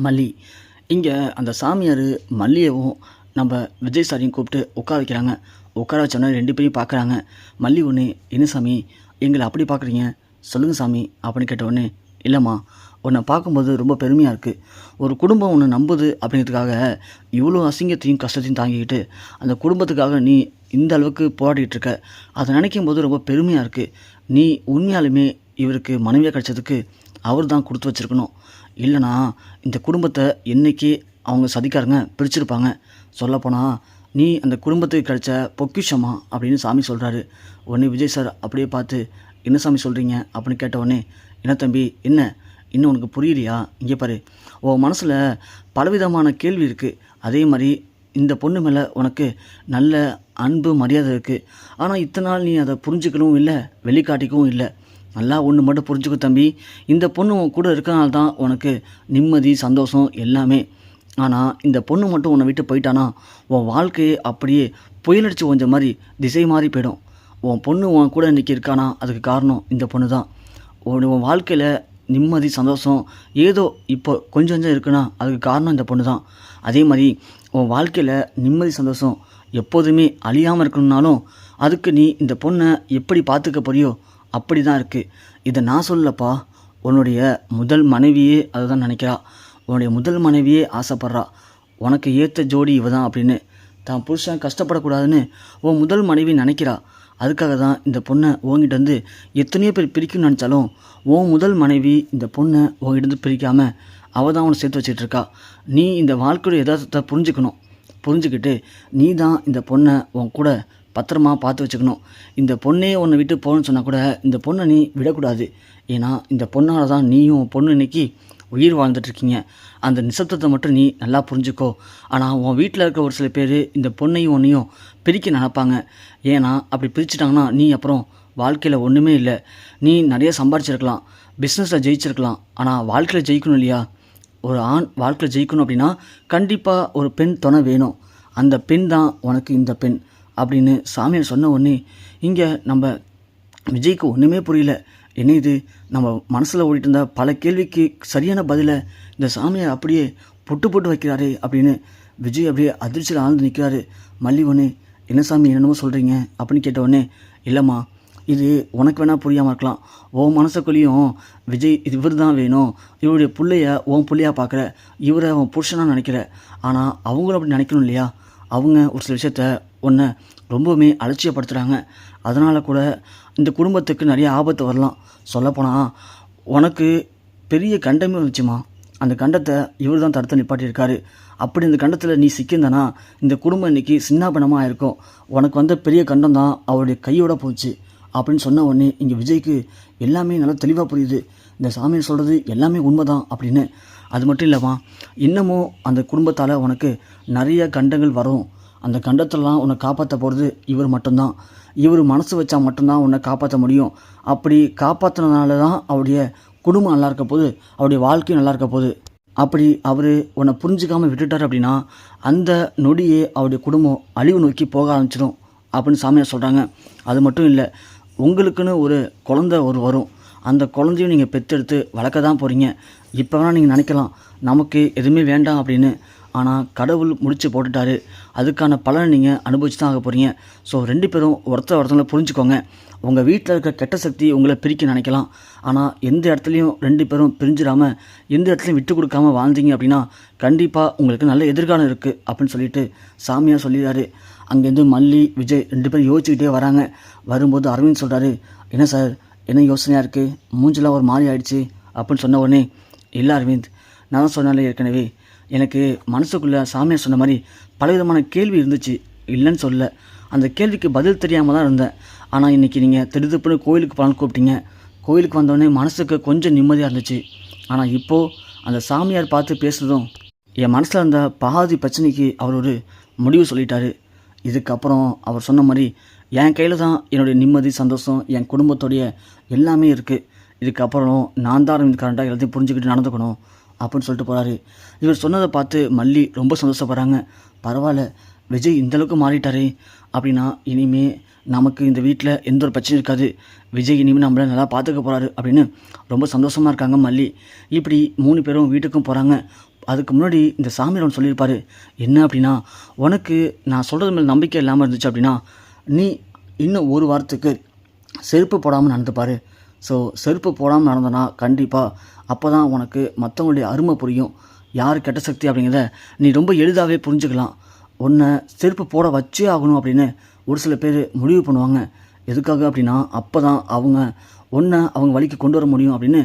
மல்லி. இங்கே அந்த சாமியார் மல்லியவும் நம்ம விஜய் சாரையும் கூப்பிட்டு உட்கார வைக்கிறாங்க. உட்கார வச்சோன்னே 2 பேரையும் பார்க்குறாங்க. மல்லி ஒன்று, என்ன சாமி எங்களை அப்படி பார்க்குறீங்க, சொல்லுங்கள் சாமி அப்படின்னு கேட்டவுடனே, இல்லைம்மா உன்னை பார்க்கும்போது ரொம்ப பெருமையாக இருக்குது. ஒரு குடும்பம் உன்னை நம்புது அப்படிங்கிறதுக்காக இவ்வளோ அசிங்கத்தையும் கஷ்டத்தையும் தாங்கிக்கிட்டு அந்த குடும்பத்துக்காக நீ இந்த அளவுக்கு போராடிட்டு இருக்க. அதை நினைக்கும் போது ரொம்ப பெருமையாக இருக்குது. நீ உண்மையாலுமே இவருக்கு மனைவியாக கிடைச்சதுக்கு அவர் தான் கொடுத்து வச்சுருக்கணும். இல்லைனா இந்த குடும்பத்தை என்றைக்கே அவங்க சதிக்காரங்க பிரிச்சிருப்பாங்க. சொல்லப்போனால் நீ அந்த குடும்பத்துக்கு கிடைச்ச பொக்கிஷமா அப்படின்னு சாமி சொல்கிறாரு. உடனே விஜய் சார் அப்படியே பார்த்து, என்ன சாமி சொல்கிறீங்க அப்படின்னு கேட்ட உடனே, என்ன தம்பி என்ன இன்னும் உனக்கு புரியலையா, இங்கே பாரு, உன் மனசில் பலவிதமான கேள்வி இருக்குது. அதே மாதிரி இந்த பொண்ணு மேலே உனக்கு நல்ல அன்பு மரியாதை இருக்குது. ஆனால் இத்தனை நாள் நீ அதை புரிஞ்சுக்கணும் இல்லை, வெளிக்காட்டிக்கவும் இல்லை. நல்லா ஒன்று மட்டும் புரிஞ்சுக்க தம்பி, இந்த பொண்ணு உன் கூட இருக்கனால தான் உனக்கு நிம்மதி சந்தோஷம் எல்லாமே. ஆனால் இந்த பொண்ணு மட்டும் உன்னை விட்டு போயிட்டானா உன் வாழ்க்கையே அப்படியே புயலடிச்சு ஓஞ்ச மாதிரி திசை மாறி போயிடும். உன் பொண்ணு உன் கூட இன்றைக்கி இருக்கானா அதுக்கு காரணம் இந்த பொண்ணு தான். உன் வாழ்க்கையில் நிம்மதி சந்தோஷம் ஏதோ இப்போ கொஞ்சம் கொஞ்சம் இருக்குன்னா அதுக்கு காரணம் இந்த பொண்ணு தான். அதே மாதிரி உன் வாழ்க்கையில் நிம்மதி சந்தோஷம் எப்போதுமே அழியாமல் இருக்கணும்னாலும் அதுக்கு நீ இந்த பொண்ணை எப்படி பார்த்துக்க போறியோ அப்படி தான் இருக்குது. இதை நான் சொல்லப்பா, உன்னுடைய முதல் மனைவியே அதை தான் நினைக்கிறா. உன்னுடைய முதல் மனைவியே ஆசைப்பட்றா உனக்கு ஏற்ற ஜோடி இவ தான் அப்படின்னு. தான் புருஷன் கஷ்டப்படக்கூடாதுன்னு உன் முதல் மனைவி நினைக்கிறா. அதுக்காக தான் இந்த பொண்ணை உங்ககிட்ட வந்து எத்தனையோ பேர் பிரிக்கணும்னு நினச்சாலும் உன் முதல் மனைவி இந்த பொண்ணை உங்ககிட்ட பிரிக்காமல் அவள் தான் உன்னை சேர்த்து வச்சிட்ருக்கா. நீ இந்த வாழ்க்கையோட யதார்த்தத்தை புரிஞ்சுக்கிட்டு நீ தான் இந்த பொண்ணை உன் கூட பத்திரமா பார்த்து வச்சுக்கணும். இந்த பொண்ணே உன்னை விட்டு போகணுன்னு சொன்னால் கூட இந்த பொண்ணை நீ விடக்கூடாது. ஏன்னா இந்த பொண்ணால் தான் நீயும் பொண்ணு இன்னைக்கு உயிர் வாழ்ந்துட்டுருக்கீங்க. அந்த நிசப்தத்தை மட்டும் நீ நல்லா புரிஞ்சுக்கோ. ஆனால் உன் வீட்டில் இருக்க ஒரு சில பேர் இந்த பொண்ணையும் ஒன்றையும் பிரிக்க நினைப்பாங்க. ஏன்னா அப்படி பிரிச்சுட்டாங்கன்னா நீ அப்புறம் வாழ்க்கையில் ஒன்றுமே இல்லை. நீ நிறைய சம்பாரிச்சிருக்கலாம், பிஸ்னஸில் ஜெயிச்சிருக்கலாம். ஆனால் வாழ்க்கையில் ஜெயிக்கணும் இல்லையா? ஒரு ஆண் வாழ்க்கையில் ஜெயிக்கணும் அப்படின்னா கண்டிப்பாக ஒரு பெண் துணை வேணும். அந்த பெண் தான் உனக்கு இந்த பெண் அப்படின்னு சாமியார் சொன்ன உடனே இங்கே நம்ம விஜய்க்கு ஒன்றுமே புரியல. என்ன இது, நம்ம மனசில் ஓடிட்டு இருந்த பல கேள்விக்கு சரியான பதிலை இந்த சாமியார் அப்படியே போட்டு வைக்கிறாரு அப்படின்னு விஜய் அப்படியே அதிர்ச்சியில் ஆழ்ந்து நிற்கிறாரு. மல்லி ஒன்று, என்ன சாமி என்னென்னமோ சொல்கிறீங்க அப்படின்னு கேட்டவுடனே, இல்லைம்மா இது உனக்கு வேணால் புரியாமல் இருக்கலாம். உன் மனசுக்குள்ளேயும் விஜய் இவர் தான் வேணும், இவருடைய பிள்ளைய உன் பிள்ளையாக பார்க்குற, இவரை உன் புருஷனாக நினைக்கிற. ஆனால் அவங்களும் அப்படி நினைக்கணும் இல்லையா? அவங்க ஒரு சில விஷயத்த உன்னை ரொம்பவுமே அலட்சியப்படுத்துகிறாங்க. அதனால் கூட இந்த குடும்பத்துக்கு நிறைய ஆபத்து வரலாம். சொல்லப்போனால் உனக்கு பெரிய கண்டமே வந்துச்சுமா, அந்த கண்டத்தை இவர் தான் தடுத்து நிப்பாட்டியிருக்காரு. அப்படி இந்த கண்டத்தில் நீ சிக்கியிருந்தனா இந்த குடும்பம் இன்றைக்கி சின்னாபனமாக இருக்கும். உனக்கு வந்த பெரிய கண்டம் தான் அவருடைய கையோட போச்சு அப்படின்னு சொன்ன உடனே இங்கே விஜய்க்கு எல்லாமே நல்லா தெளிவாக புரியுது. இந்த சாமியார் சொல்கிறது எல்லாமே உண்மை தான் அப்படின்னு. அது மட்டும் இல்லைம்மா, இன்னமும் அந்த குடும்பத்தால் உனக்கு நிறைய கண்டங்கள் வரும். அந்த கண்டத்திலலாம் உன்னை காப்பாற்ற போகிறது இவர் மட்டும்தான். இவர் மனசு வச்சா மட்டும்தான் உன்னை காப்பாற்ற முடியும். அப்படி காப்பாற்றினதுனால தான் அவருடைய குடும்பம் நல்லா இருக்க போகுது, அவருடைய வாழ்க்கையும் நல்லா இருக்க போகுது. அப்படி அவர் உன்னை புரிஞ்சிக்காமல் விட்டுட்டார் அப்படின்னா அந்த நொடியே அவருடைய குடும்பம் அழிவு நோக்கி போக ஆரம்பிச்சிடும் அப்படின்னு சாமியார் சொல்கிறாங்க. அது மட்டும் இல்லை, உங்களுக்குன்னு ஒரு குழந்தை வரும். அந்த குழந்தையும் நீங்கள் பெற்றெடுத்து வளர்க்க தான் போகிறீங்க. இப்போ வேணால் நீங்கள் நினைக்கலாம் நமக்கு எதுவுமே வேண்டாம் அப்படின்னு. ஆனால் கடவுள் முடிச்சு போட்டுட்டாரு, அதுக்கான பலனை நீங்கள் அனுபவிச்சு தான் ஆக போகிறீங்க. ஸோ 2 பேரும் ஒருத்தவங்களை புரிஞ்சுக்கோங்க. உங்கள் வீட்டில் இருக்க கெட்ட சக்தி உங்களை பிரிக்க நினைக்கலாம். ஆனால் எந்த இடத்துலையும் 2 பேரும் பிரிஞ்சிடாமல் எந்த இடத்துலையும் விட்டு கொடுக்காமல் வாழ்ந்தீங்க அப்படின்னா கண்டிப்பாக உங்களுக்கு நல்ல எதிர்காலம் இருக்குது அப்படின்னு சொல்லிட்டு சாமியார் சொல்லிடுறாரு. அங்கேருந்து மல்லி விஜய் 2 பேரும் யோசிச்சுக்கிட்டே வராங்க. வரும்போது அரவிந்த் சொல்கிறாரு, என்ன சார் என்ன யோசனையாக இருக்குது, மூஞ்செல்லாம் ஒரு மாதிரி ஆயிடுச்சு அப்படின்னு சொன்ன உடனே, இல்லை அரவிந்த், நான் தான் சொன்னாலே ஏற்கனவே எனக்கு மனசுக்குள்ளே சாமியார் சொன்ன மாதிரி பலவிதமான கேள்வி இருந்துச்சு, இல்லைன்னு சொல்ல. அந்த கேள்விக்கு பதில் தெரியாமல் தான் இருந்தேன். ஆனால் இன்றைக்கி நீங்கள் திடுதிப்புன்னு கோயிலுக்கு போகலான்னு கூப்பிட்டீங்க. கோயிலுக்கு வந்தோடனே மனசுக்கு கொஞ்சம் நிம்மதியாக இருந்துச்சு. ஆனால் இப்போது அந்த சாமியார் பார்த்து பேசுகிறதும் என் மனசில் இருந்த பாதி பிரச்சனைக்கு அவர் ஒரு முடிவு சொல்லிட்டாரு. இதுக்கப்புறம் அவர் சொன்ன மாதிரி என் கையில் தான் என்னுடைய நிம்மதி சந்தோஷம் என் குடும்பத்தோடைய எல்லாமே இருக்குது. இதுக்கப்புறம் நான் தான் கரெக்டாக எல்லாத்தையும் புரிஞ்சுக்கிட்டு நடந்துக்கணும் அப்படின்னு சொல்லிட்டு போகிறாரு. இவர் சொன்னதை பார்த்து மல்லி ரொம்ப சந்தோஷப்படுறாங்க. பரவாயில்ல, விஜய் இந்தளவுக்கு மாறிட்டாரே அப்படின்னா இனிமேல் நமக்கு இந்த வீட்டில் எந்த ஒரு பிரச்சனையும் இருக்காது, விஜய் இனிமேல் நம்மளை நல்லா பார்த்துக்க போகிறாரு அப்படின்னு ரொம்ப சந்தோஷமாக இருக்காங்க மல்லி. இப்படி 3 பேரும் வீட்டுக்கும் போகிறாங்க. அதுக்கு முன்னாடி இந்த சாமியார் ஒன்று சொல்லியிருப்பார். என்ன அப்படின்னா, உனக்கு நான் சொல்கிறது மேலே நம்பிக்கை இல்லாமல் இருந்துச்சு அப்படின்னா நீ இன்னும் ஒரு வாரத்துக்கு செருப்பு போடாமல் நடந்துப்பார். ஸோ செருப்பு போடாமல் நடந்தனா கண்டிப்பாக அப்போ தான் உனக்கு மற்றவங்களுடைய அருமை புரியும், யார் கெட்ட சக்தி அப்படிங்கிறத நீ ரொம்ப எளிதாகவே புரிஞ்சுக்கலாம். உன்னை செருப்பு போட வச்சே ஆகணும் அப்படின்னு ஒரு சில பேர் முடிவு பண்ணுவாங்க. எதுக்காக அப்படின்னா அப்போ தான் அவங்க வழிக்கு கொண்டு வர முடியும் அப்படின்னு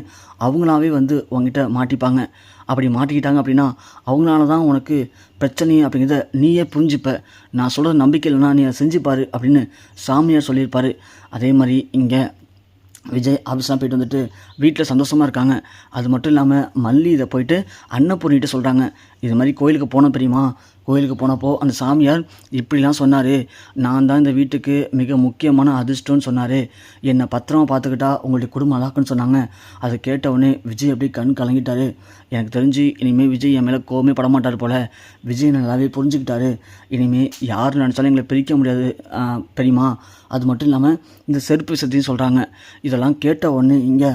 அவங்களாவே உங்ககிட்ட மாட்டிப்பாங்க. அப்படி மாட்டிக்கிட்டாங்க அப்படின்னா அவங்களால தான் உனக்கு பிரச்சனை அப்படிங்கிறத நீயே புரிஞ்சுப்ப. நான் சொல்கிற நம்பிக்கை இல்லைன்னா நீ அதை செஞ்சுப்பார் அப்படின்னு சாமியார் சொல்லியிருப்பார். அதே மாதிரி இங்கே விஜய் ஆஃபீஸ்லாம் போயிட்டு வந்துட்டு வீட்டில் சந்தோஷமாக இருக்காங்க. அது மட்டும் இல்லாமல் மல்லி இதை போயிட்டு அன்னபூர்ணிகிட்ட சொல்கிறாங்க. இது மாதிரி கோயிலுக்கு போனோம் தெரியுமா, கோயிலுக்கு போனப்போ அந்த சாமியார் இப்படிலாம் சொன்னார், நான் தான் இந்த வீட்டுக்கு மிக முக்கியமான அதிர்ஷ்டம்னு சொன்னார், என்னை பத்திரமா பார்த்துக்கிட்டா உங்களுடைய குடும்பம் அழாக்குன்னு சொன்னாங்க. அதை கேட்டவுடனே விஜய் அப்படியே கண் கலங்கிட்டார். எனக்கு தெரிஞ்சு இனிமேல் விஜய் என் மேலே கோவமே படமாட்டார் போல். விஜய் நல்லாவே புரிஞ்சுக்கிட்டாரு. இனிமேல் யார் நினச்சாலும் எங்களை பிரிக்க முடியாது பெரியமா. அது மட்டும் இல்லாமல் இந்த செருப்பு விஷயத்தையும் சொல்கிறாங்க. இதெல்லாம் கேட்ட உடனே இங்கே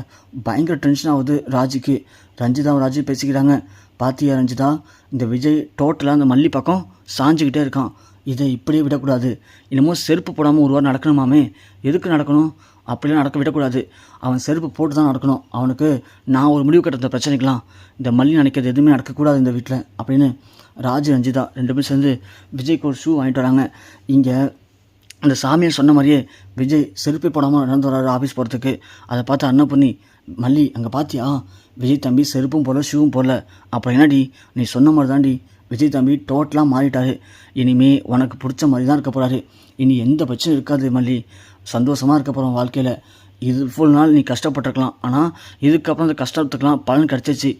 பயங்கர டென்ஷன் ஆகுது ராஜிக்கு. ரஞ்சிதாவும் ராஜி பேசிக்கிறாங்க. பாத்தியா ரஞ்சிதா, இந்த விஜய் டோட்டலாக அந்த மல்லி பக்கம் சாஞ்சிக்கிட்டே இருக்கான். இதை இப்படியே விடக்கூடாது. இன்னமும் செருப்பு போடாமல் ஒரு வாரம் நடக்கணுமாமே. எதுக்கு நடக்கணும்? அப்படிலாம் நடக்க விடக்கூடாது. அவன் செருப்பு போட்டு தான் நடக்கணும். அவனுக்கு நான் ஒரு முடிவு கட்ட பிரச்சனைக்கலாம். இந்த மல்லி நினைக்கிறது எதுவுமே நடக்கக்கூடாது இந்த வீட்டில் அப்படின்னு ராஜி ரஞ்சிதா 2 பேரும் சேர்ந்து விஜய்க்கு ஒரு ஷூ வாங்கிட்டு வராங்க. இங்கே அந்த சாமியார் சொன்ன மாதிரியே விஜய் செருப்பை போடாமல் நடந்து வர்றாரு ஆஃபீஸ் போகிறதுக்கு. அதை பார்த்து அன்னபூர்ணி, மல்லி அங்கே பார்த்தியா, விஜய் தம்பி செருப்பும் போடல ஷூவும் போடல. அப்புறம் என்னடி நீ சொன்ன மாதிரி தாண்டி விஜய் தம்பி டோட்டலாக மாறிட்டாரு. இனிமே உனக்கு பிடிச்ச மாதிரி தான் இருக்க போகிறாரு. இனி எந்த பிரச்சனையும் இருக்காது மல்லி, சந்தோஷமாக இருக்க போகிறோம் வாழ்க்கையில். இது ஃபுல் நாள் நீ கஷ்டப்பட்டிருக்கலாம், ஆனால் இதுக்கப்புறம் அந்த கஷ்டத்துக்கெலாம் பலன் கிடச்சிச்சு.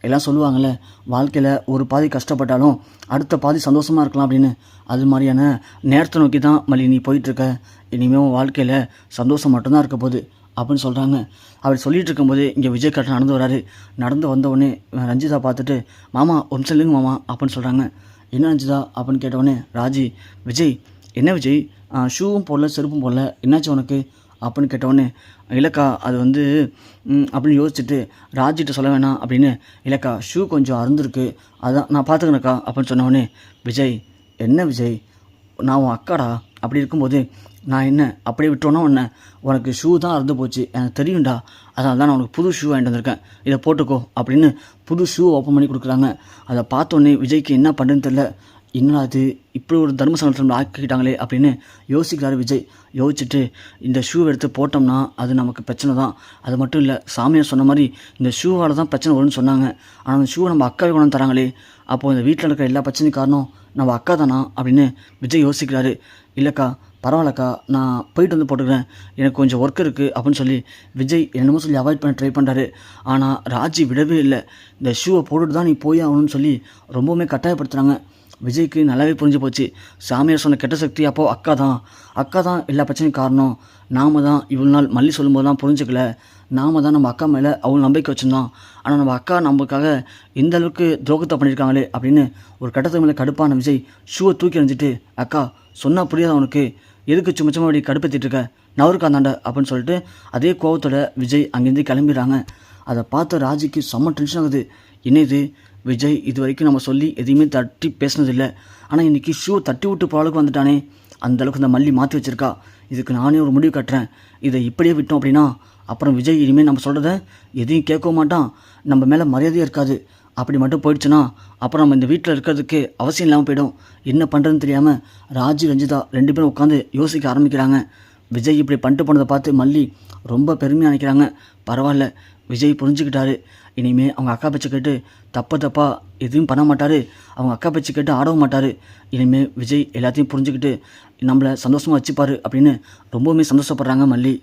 எல்லாம் சொல்லுவாங்கள்ல, வாழ்க்கையில் ஒரு பாதி கஷ்டப்பட்டாலும் அடுத்த பாதி சந்தோஷமாக இருக்கலாம் அப்படின்னு. அது மாதிரியான நேரத்தை நோக்கி தான் மல்லி நீ போயிட்டுருக்க. இனிமேல் வாழ்க்கையில் சந்தோஷம் மட்டும்தான் இருக்க போகுது அப்படின்னு சொல்கிறாங்க. அவர் சொல்லிகிட்டு இருக்கும்போது இங்கே விஜய் கரெக்டாக நடந்து வராரு. நடந்து வந்தவுடனே ரஞ்சிதா பார்த்துட்டு, மாமா ஒரு நிமிஷம் இல்லைங்க மாமா அப்படின்னு சொல்கிறாங்க. என்ன ரஞ்சிதா அப்படின்னு கேட்டவுடனே ராஜி, விஜய் என்ன விஜய் ஷூவும் போடல செருப்பும் போடல, என்னாச்சு உனக்கு அப்படின்னு கேட்டவுடனே, இல்லைக்கா அது அப்படின்னு யோசிச்சுட்டு ராஜிட்ட சொல்ல வேணாம் அப்படின்னு, இல்லைக்கா ஷூ கொஞ்சம் அருந்துருக்கு, அதான் நான் பார்த்துக்கிறேக்கா அப்படின்னு சொன்னவுடனே, விஜய் என்ன விஜய், நான் உன் அக்காடா, அப்படி இருக்கும்போது நான் என்ன அப்படியே விட்டோன்னா உனக்கு ஷூ தான் அறுந்து போச்சு எனக்கு தெரியும்டா, அதனால தான் நான் உனக்கு புது ஷூ வாங்கிட்டு வந்திருக்கேன், இதை போட்டுக்கோ அப்படின்னு புது ஷூ ஓப்பன் பண்ணி கொடுக்குறாங்க. அதை பார்த்தோன்னே விஜய்க்கு என்ன பண்ணுறதுன்னு தெரில. என்னடா அது இப்படி ஒரு தர்ம சங்கடத்தில் ஆக்கிக்கிட்டாங்களே அப்படின்னு யோசிக்கிறாரு விஜய். யோசிச்சுட்டு இந்த ஷூ எடுத்து போட்டோம்னா அது நமக்கு பிரச்சனை தான். அது மட்டும் இல்லை, சாமியார் சொன்ன மாதிரி இந்த ஷூவால் தான் பிரச்சனை வரும்னு சொன்னாங்க. ஆனால் அந்த ஷூவை நம்ம அக்காவே கொண்டு தராங்களே, அப்போது இந்த வீட்டில் இருக்கிற எல்லா பிரச்சனையும் காரணம் நம்ம அக்கா தானா அப்படின்னு விஜய் யோசிக்கிறாரு. இல்லைக்கா பரவாயில்லக்கா நான் போயிட்டு போட்டுக்கிறேன், எனக்கு கொஞ்சம் ஒர்க் இருக்குது அப்படின்னு சொல்லி விஜய் என்னமோ சொல்லி அவாய்ட் பண்ண ட்ரை பண்ணுறாரு. ஆனால் ராஜி விடவே இல்லை. இந்த ஷூவை போட்டுட்டு தான் நீ போய் ஆகணும்னு சொல்லி ரொம்பவுமே கட்டாயப்படுத்துகிறாங்க. விஜய்க்கு நல்லாவே புரிஞ்சு போச்சு. சாமியார் சொன்ன கெட்ட சக்தி அப்போது அக்கா தான் எல்லா பிரச்சனையும் காரணம். நாம தான் இவ்வளோ நாள் மல்லி சொல்லும்போது தான் புரிஞ்சுக்கல. நாம தான் நம்ம அக்கா மேலே அவ்வளோ நம்பிக்கை வச்சுருந்தோம். ஆனால் நம்ம அக்கா நமக்காக இந்த அளவுக்கு துரோகத்தை பண்ணியிருக்காங்களே அப்படின்னு ஒரு கட்டத்துக்கு மேலே கடுப்பான விஜய் ஷூவை தூக்கி எறிஞ்சிட்டு, அக்கா சொன்னால் புரியாத அவனுக்கு, எதுக்கு சும்மா அப்படி கடுப்பேற்றிட்டு இருக்க, நவருக்காந்தாண்ட அப்படின்னு சொல்லிட்டு அதே கோவத்தோட விஜய் அங்கேருந்து கிளம்பிடுறாங்க. அதை பார்த்த ராஜிக்கு செம்ம டென்ஷன் ஆகுது. என்னது விஜய் இது வரைக்கும் நம்ம சொல்லி எதையுமே தட்டி பேசினதில்லை, ஆனால் இன்றைக்கி ஷூ தட்டி விட்டு போகிற அளவுக்கு வந்துட்டானே, அந்தளவுக்கு இந்த மல்லி மாற்றி வச்சுருக்கா. இதுக்கு நானே ஒரு முடிவு கட்டுறேன். இதை இப்படியே விட்டோம் அப்படின்னா அப்புறம் விஜய் இனிமேல் நம்ம சொல்கிறத எதையும் கேட்க மாட்டான், நம்ம மேலே மரியாதையே இருக்காது. அப்படி மட்டும் போயிடுச்சுன்னா அப்புறம் நம்ம இந்த வீட்டில் இருக்கிறதுக்கு அவசியம் இல்லாமல் போயிடும். என்ன பண்ணுறதுன்னு தெரியாமல் ராஜி ரஞ்சிதா 2 பேரும் உட்காந்து யோசிக்க ஆரம்பிக்கிறாங்க. விஜய் இப்படி பண்ணிட்டு போனதை பார்த்து மல்லி ரொம்ப பெருமையாக நினைக்கிறாங்க. பரவாயில்ல, விஜய் புரிஞ்சுக்கிட்டாரு. இனிமேல் அவங்க அக்கா பேச்சு கேட்டு தப்பாக எதுவும் பண்ண மாட்டார், அவங்க அக்கா பேச்சு கேட்டு ஆடவும் மாட்டார். இனிமேல் விஜய் எல்லாத்தையும் புரிஞ்சுக்கிட்டு நம்மளை சந்தோஷமாக வச்சுப்பார் அப்படின்னு ரொம்பவுமே சந்தோஷப்படுறாங்க மல்லி.